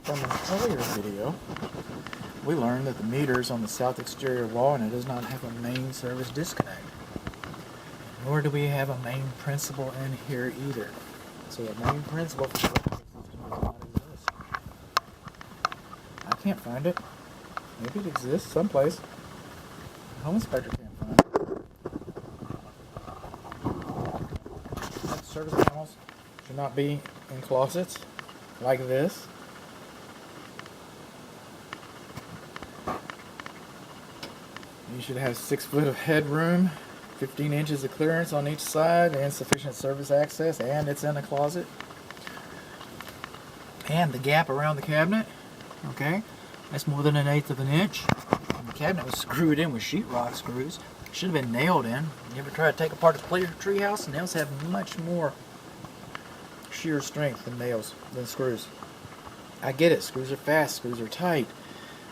From an earlier video, we learned that the meter is on the south exterior wall and it does not have a main service disconnect. Nor do we have a main principal in here either. So a main principal for the electrical system does not exist. I can't find it. Maybe it exists someplace. The home inspector can't find it. Service panels should not be in closets like this. You should have 6 foot of headroom, 15 inches of clearance on each side, and sufficient service access, and it's in a closet. And the gap around the cabinet, okay, that's more than 1/8 of an inch. And the cabinet was screwed in with sheetrock screws. Should have been nailed in. You ever try to take apart a tree house? Nails have much more shear strength than nails, than screws. I get it, screws are fast, screws are tight,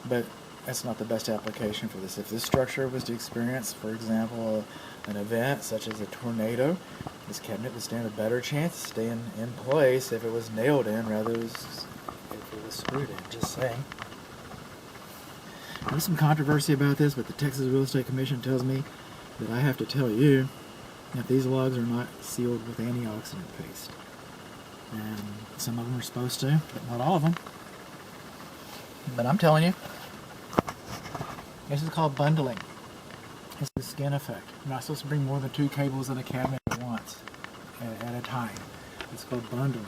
but that's not the best application for this. If this structure was to experience, for example, an event such as a tornado, this cabinet would stand a better chance of staying in place if it was nailed in rather than if it was screwed in. Just saying. There's some controversy about this, but the Texas Real Estate Commission tells me that I have to tell you that these logs are not sealed with antioxidant paste. And some of them are supposed to, but not all of them. But I'm telling you, this is called bundling. It's the skin effect. You're not supposed to bring more than 2 cables in a cabinet at once, at a time. It's called bundling.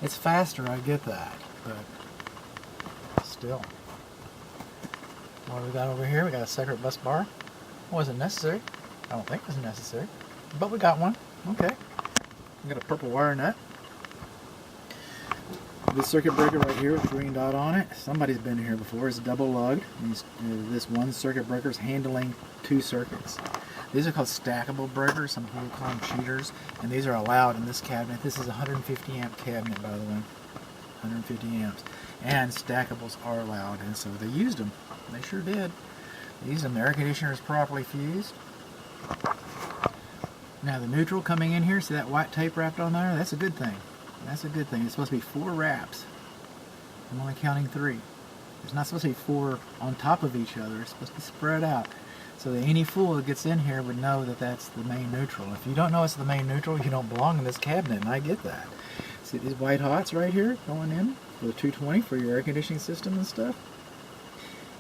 It's faster, I get that, but still. What do we got over here? We got a separate bus bar. Wasn't necessary. I don't think it was necessary, but we got one. Okay. We got a purple wire nut. This circuit breaker right here with the green dot on it, somebody's been here before. It's double lugged. This one circuit breaker is handling 2 circuits. These are called stackable breakers. Some people call them cheaters, and these are allowed in this cabinet. This is a 150 amp cabinet, by the way. 150 amps. And stackables are allowed, and so they used them. They sure did. They used them. The air conditioner is properly fused. Now the neutral coming in here, see that white tape wrapped on there? That's a good thing. That's a good thing. It's supposed to be 4 wraps. I'm only counting 3. It's not supposed to be 4 on top of each other. It's supposed to be spread out. So that any fool that gets in here would know that that's the main neutral. If you don't know it's the main neutral, you don't belong in this cabinet, and I get that. See these white hots right here going in for the 220 for your air conditioning system and stuff?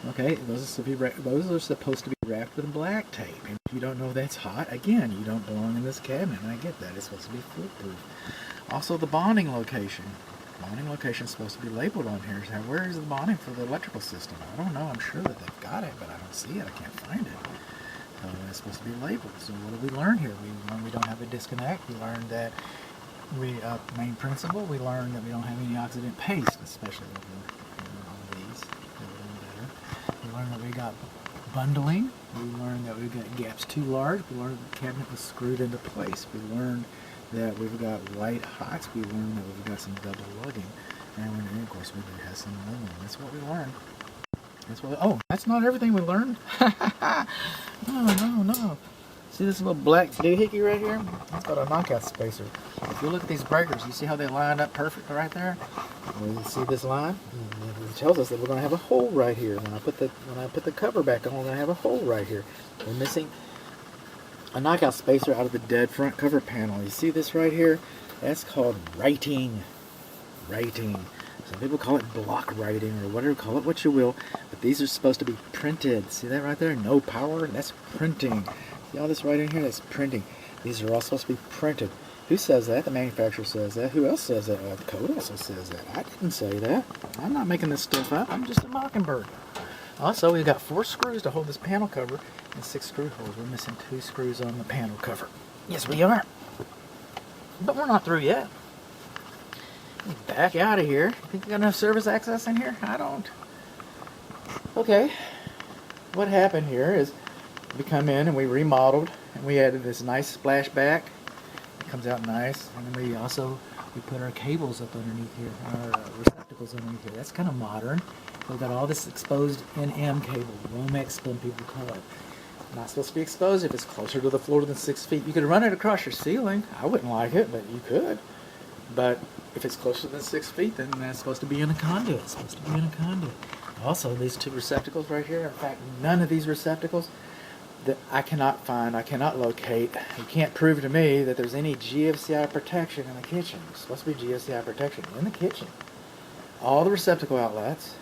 Okay, those are supposed to be wrapped with black tape. And if you don't know that's hot, again, you don't belong in this cabinet, and I get that. It's supposed to be foolproof. Also, the bonding location. Bonding location is supposed to be labeled on here. Now, where is the bonding for the electrical system? I don't know. I'm sure that they've got it, but I don't see it. I can't find it. So it's supposed to be labeled. So what do we learn here? We learned we don't have a disconnect. We learned that main principle. We learned that we don't have any oxidant paste, especially on these. We learned that we got bundling. We learned that we got gaps too large. We learned that the cabinet was screwed into place. We learned that we've got white hots. We learned that we've got some double lugging, and of course we do have some aluminum. That's what we learned. Oh, that's not everything we learned. No. See this little black doohickey right here? That's got a knockout spacer. If you look at these breakers, you see how they lined up perfect right there? Well, you see this line? It tells us that we're going to have a hole right here. When I put the cover back on, we're going to have a hole right here. We're missing a knockout spacer out of the dead front cover panel. You see this right here? That's called writing. Some people call it block writing or whatever, call it what you will, but these are supposed to be printed. See that right there? No power, that's printing. See all this right in here? That's printing. These are all supposed to be printed. Who says that? The manufacturer says that. Who else says that? The code also says that. I didn't say that. I'm not making this stuff up. I'm just a mockingbird. Also, we've got 4 screws to hold this panel cover and 6 screw holes. We're missing 2 screws on the panel cover. Yes, we are. But we're not through yet. Back out of here. Think you got enough service access in here? I don't. Okay. What happened here is we come in and we remodeled and we added this nice splashback. It comes out nice. And then we put our cables up underneath here, our receptacles underneath here. That's kind of modern. We've got all this exposed NM cable, Romex, some people call it. Not supposed to be exposed if it's closer to the floor than 6 feet. You could run it across your ceiling. I wouldn't like it, but you could. But if it's closer than 6 feet, then that's supposed to be in a conduit. It's supposed to be in a conduit. Also, these two receptacles right here, in fact, none of these receptacles that I cannot find, I cannot locate. You can't prove to me that there's any GFCI protection in the kitchen. There's supposed to be GFCI protection in the kitchen. All the receptacle outlets,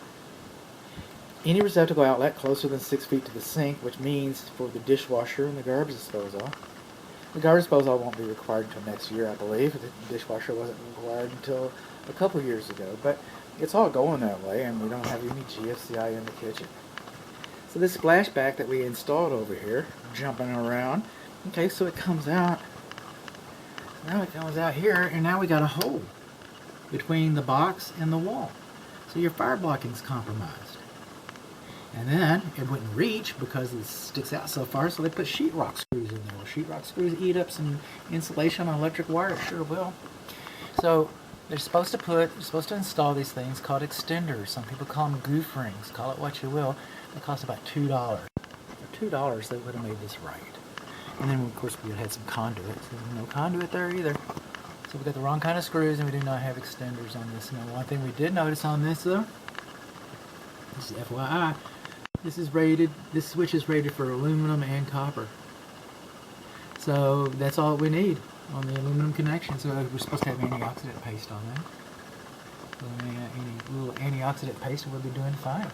any receptacle outlet closer than 6 feet to the sink, which means for the dishwasher and the garbage disposal. The garbage disposal won't be required until next year, I believe. The dishwasher wasn't required until a couple years ago. But it's all going that way, and we don't have any GFCI in the kitchen. So this splashback that we installed over here, jumping around, okay, so it comes out. Now it comes out here, and now we got a hole between the box and the wall. So your fire blocking is compromised. And then it wouldn't reach because it sticks out so far, so they put sheetrock screws in there. Well, sheetrock screws eat up some insulation on electric wire, sure will. So they're supposed to install these things called extenders. Some people call them goof rings. Call it what you will. They cost about $2. For $2, they would have made this right. And then, of course, we had some conduit. So no conduit there either. So we got the wrong kind of screws, and we do not have extenders on this. Now, one thing we did notice on this, though, this is FYI, this switch is rated for aluminum and copper. So that's all we need on the aluminum connection. So we're supposed to have antioxidant paste on that. So any little antioxidant paste, we'll be doing fine.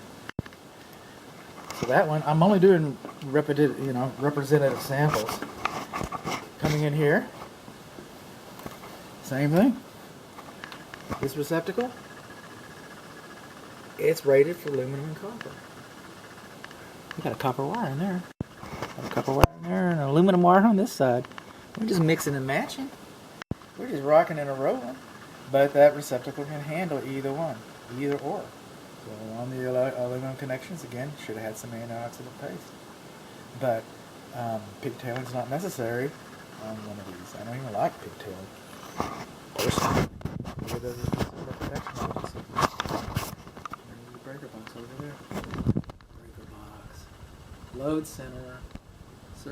So that one, I'm only doing representative samples. Coming in here, same thing. This receptacle, it's rated for aluminum and copper. We got a copper wire in there. Got a copper wire in there and an aluminum wire on this side. We're just mixing and matching. We're just rocking and rolling. But that receptacle can handle either one, either or. So on the aluminum connections, again, should have had some antioxidant paste. But pigtailing is not necessary on one of these. I don't even like pigtailing, personally. Look at the protection agency. There's the breaker box over there. Breaker box. Load center.